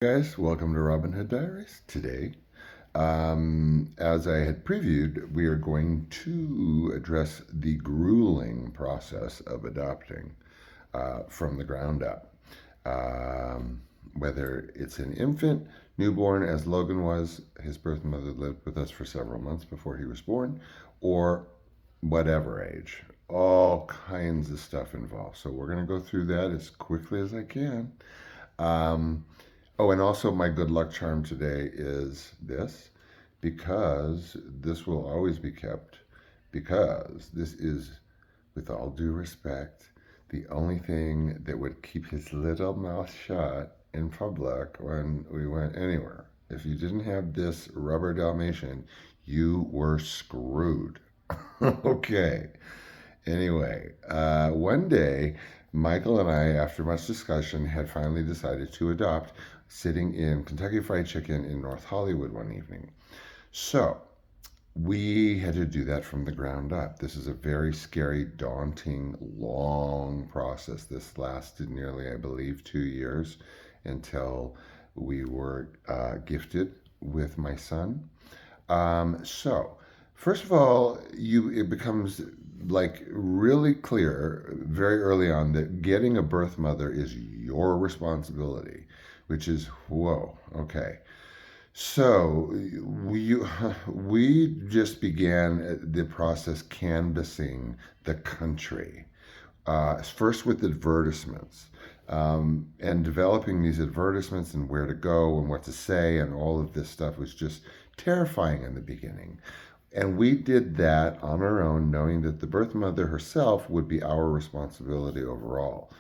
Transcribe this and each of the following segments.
Guys, welcome to Robin Hood Diaries. Today, as I had previewed, we are going to address the grueling process of adopting from the ground up. Whether it's an infant, newborn, as Logan was, his birth mother lived with us for several months before he was born, or whatever age. All kinds of stuff involved. So we're going to go through that as quickly as I can. Um, Oh, and also my good luck charm today is this, because this will always be kept, because this is, with all due respect, the only thing that would keep his little mouth shut in public when we went anywhere. If you didn't have this rubber Dalmatian, you were screwed. Okay. Anyway, one day, Michael and I, after much discussion, had finally decided to adopt, sitting in Kentucky Fried Chicken in North Hollywood one evening. So we had to do that from the ground up. This is a very scary, daunting, long process. This lasted nearly, I believe, 2 years until we were gifted with my son. So, first of all, it becomes like really clear very early on that getting a birth mother is your responsibility, which is whoa, okay. So we we just began the process canvassing the country, first with advertisements. And developing these advertisements and where to go and what to say and all of this stuff was just terrifying in the beginning. And we did that on our own, knowing that the birth mother herself would be our responsibility overall.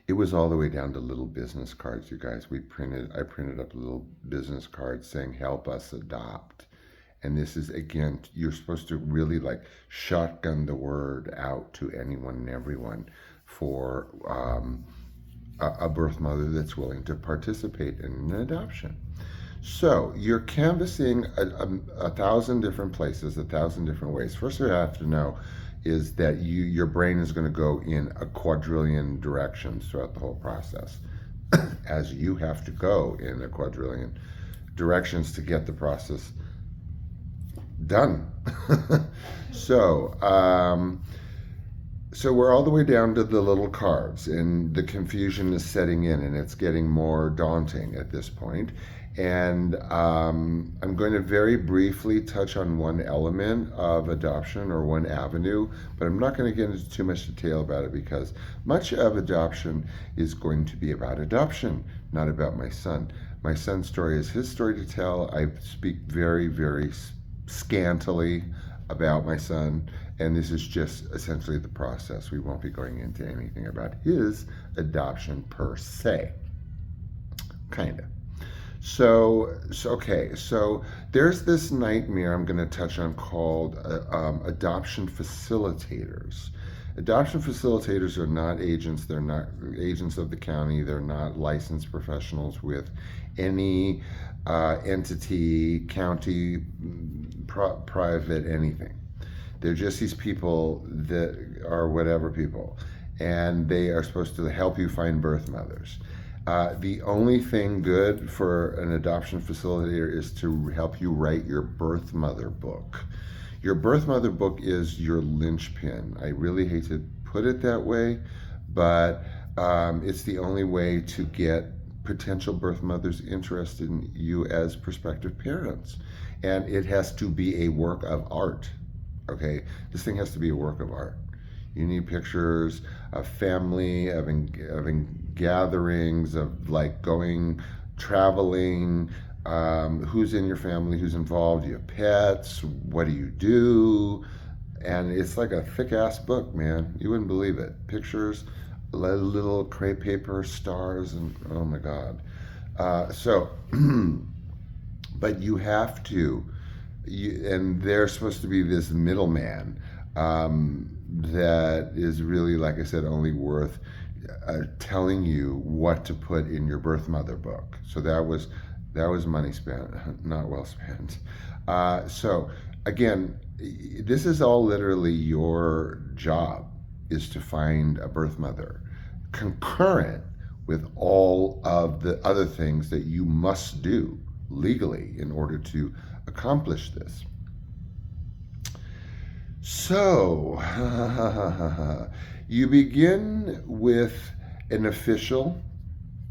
It was all the way down to little business cards, you guys. I printed up little business cards saying, help us adopt. And this is, again, you're supposed to really like shotgun the word out to anyone and everyone for a birth mother that's willing to participate in an adoption. So you're canvassing a thousand different places, a thousand different ways. First, what you have to know is that your brain is going to go in a quadrillion directions throughout the whole process, as you have to go in a quadrillion directions to get the process done. so, so we're all the way down to the little cards, and the confusion is setting in, and it's getting more daunting at this point. And I'm going to very briefly touch on one element of adoption or one avenue, but I'm not going to get into too much detail about it because much of adoption is going to be about adoption, not about my son. My son's story is his story to tell. I speak very, very scantily about my son, and this is just essentially the process. We won't be going into anything about his adoption per se. Kind of. So there's this nightmare I'm going to touch on called adoption facilitators. Adoption facilitators are not agents. They're not agents of the county. They're not licensed professionals with any entity, county, private, anything. They're just these people that are whatever people, and they are supposed to help you find birth mothers. The only thing good for an adoption facilitator is to help you write your birth mother book. Your birth mother book is your linchpin. I really hate to put it that way, but it's the only way to get potential birth mothers interested in you as prospective parents. And it has to be a work of art. Okay, this thing has to be a work of art. You need pictures of family, of gatherings, of like going, traveling, who's in your family, who's involved, do you have pets, what do you do? And it's like a thick ass book, man. You wouldn't believe it. Pictures, little crepe paper, stars, and oh my God. So, but you have to, and they're supposed to be this middleman that is really, like I said, only worth telling you what to put in your birth mother book. So that was money spent, not well spent. So again, this is all literally your job is to find a birth mother, concurrent with all of the other things that you must do legally in order to accomplish this. So, you begin with an official,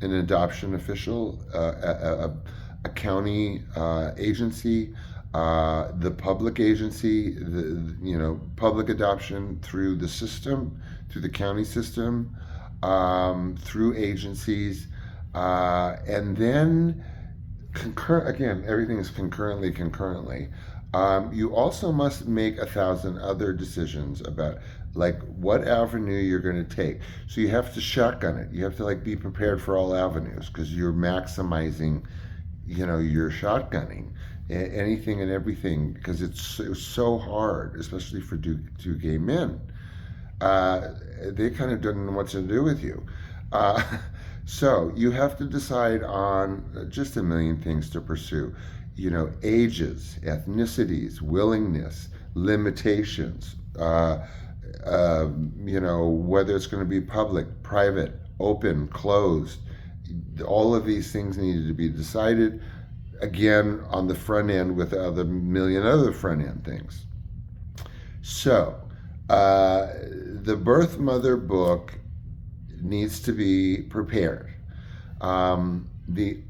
an adoption official, a county agency, the public agency, public adoption through the system, through the county system, through agencies, and then again, everything is concurrently. You also must make 1,000 other decisions about like what avenue you're going to take. So you have to shotgun it. You have to like be prepared for all avenues because you're maximizing, your shotgunning anything and everything because it's so hard, especially for two gay men. They kind of don't know what to do with you. Uh, so you have to decide on just a million things to pursue. Ages, ethnicities, willingness, limitations. Whether it's going to be public, private, open, closed. All of these things needed to be decided again on the front end with other million other front end things. So, the birth mother book needs to be prepared. The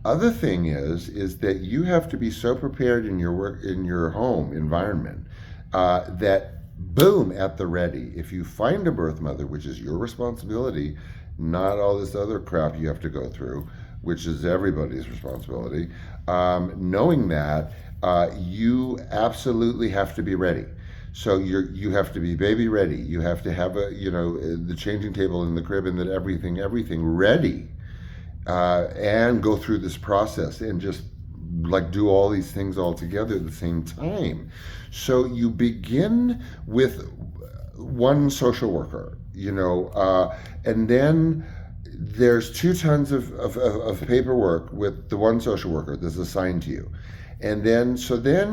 other thing is that you have to be so prepared in your work in your home environment that boom at the ready. If you find a birth mother, which is your responsibility, not all this other crap you have to go through, which is everybody's responsibility. Knowing that, you absolutely have to be ready. So you have to be baby ready. You have to have the changing table in the crib and that everything ready, and go through this process and just like do all these things all together at the same time. So you begin with one social worker, and then there's 2 tons of paperwork with the one social worker that's assigned to you. And then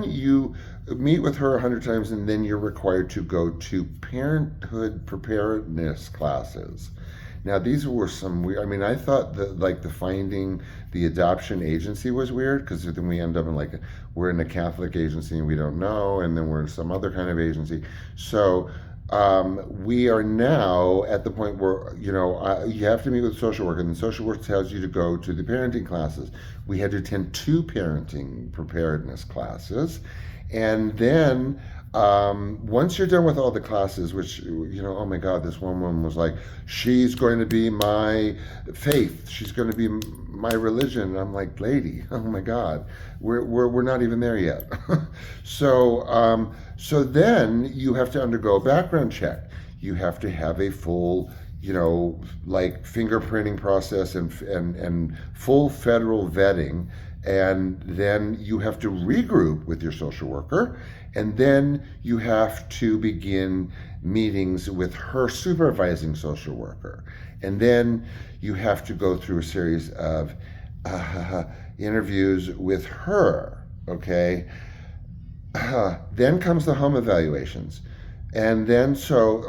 you meet with her 100 times, and then you're required to go to parenthood preparedness classes. Now, these were some weird. I mean, I thought that like the finding the adoption agency was weird because then we end up in we're in a Catholic agency and we don't know, and then we're in some other kind of agency. So we are now at the point where you have to meet with a social worker, and the social worker tells you to go to the parenting classes. We had to attend 2 parenting preparedness classes, and then once you're done with all the classes, which oh my God, this one woman was like, she's going to be my faith, she's going to be my religion. And I'm like, lady, oh my God, we're not even there yet. So then you have to undergo a background check. You have to have a full fingerprinting process and full federal vetting, and then you have to regroup with your social worker, and then you have to begin meetings with her supervising social worker, and then you have to go through a series of interviews with her. Okay. Then comes the home evaluations. And then, so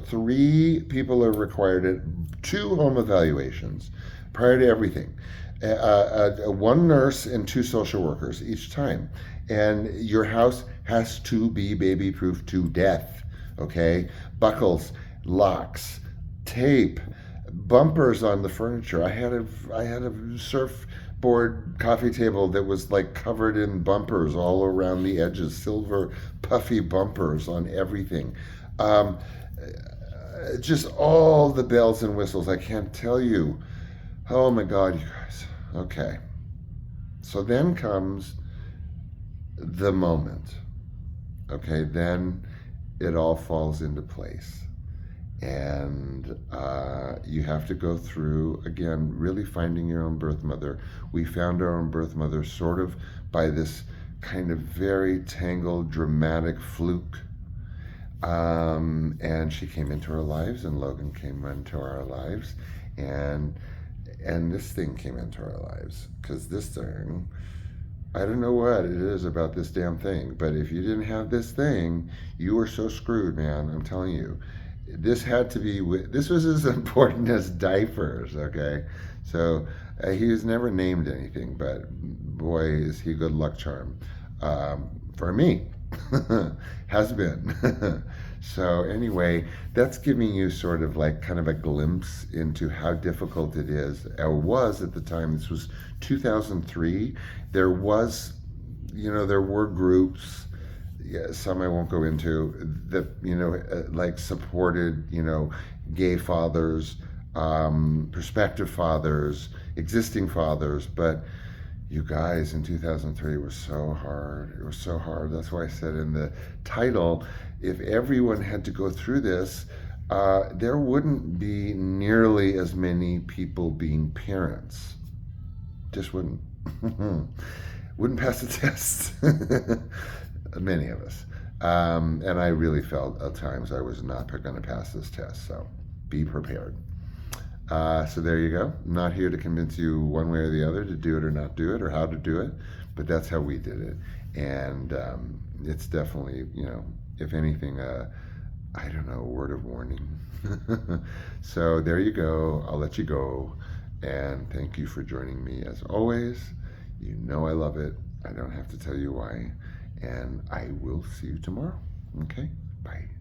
3 people are required at 2 home evaluations prior to everything. 1 nurse and 2 social workers each time. And your house has to be baby proof to death. Okay? Buckles, locks, tape, bumpers on the furniture. I had a surfboard coffee table that was like covered in bumpers all around the edges, silver puffy bumpers on everything. Just all the bells and whistles. I can't tell you. Oh my God, you guys. Okay. So then comes the moment. Okay, then it all falls into place. And you have to go through, again, really finding your own birth mother. We found our own birth mother sort of by this kind of very tangled, dramatic fluke. And she came into our lives, and Logan came into our lives, and this thing came into our lives. Because this thing, I don't know what it is about this damn thing, but if you didn't have this thing, you were so screwed, man. I'm telling you. this had to be, this was as important as diapers, okay? So he was never named anything, but boy, is he a good luck charm. For me, has been. So anyway, that's giving you sort of like kind of a glimpse into how difficult it is, or was at the time. This was 2003. There was, there were groups, yeah, some I won't go into, that like supported gay fathers, prospective fathers, existing fathers, but you guys in 2003 was so hard. It was so hard. That's why I said in the title, if everyone had to go through this, there wouldn't be nearly as many people being parents. Just wouldn't. Wouldn't pass the test. Many of us. And I really felt at times I was not going to pass this test. So be prepared. So there you go. I'm not here to convince you one way or the other to do it or not do it or how to do it, but that's how we did it. And it's definitely, if anything, I don't know, a word of warning. So there you go. I'll let you go. And thank you for joining me as always. You know I love it. I don't have to tell you why. And I will see you tomorrow. Okay? Bye.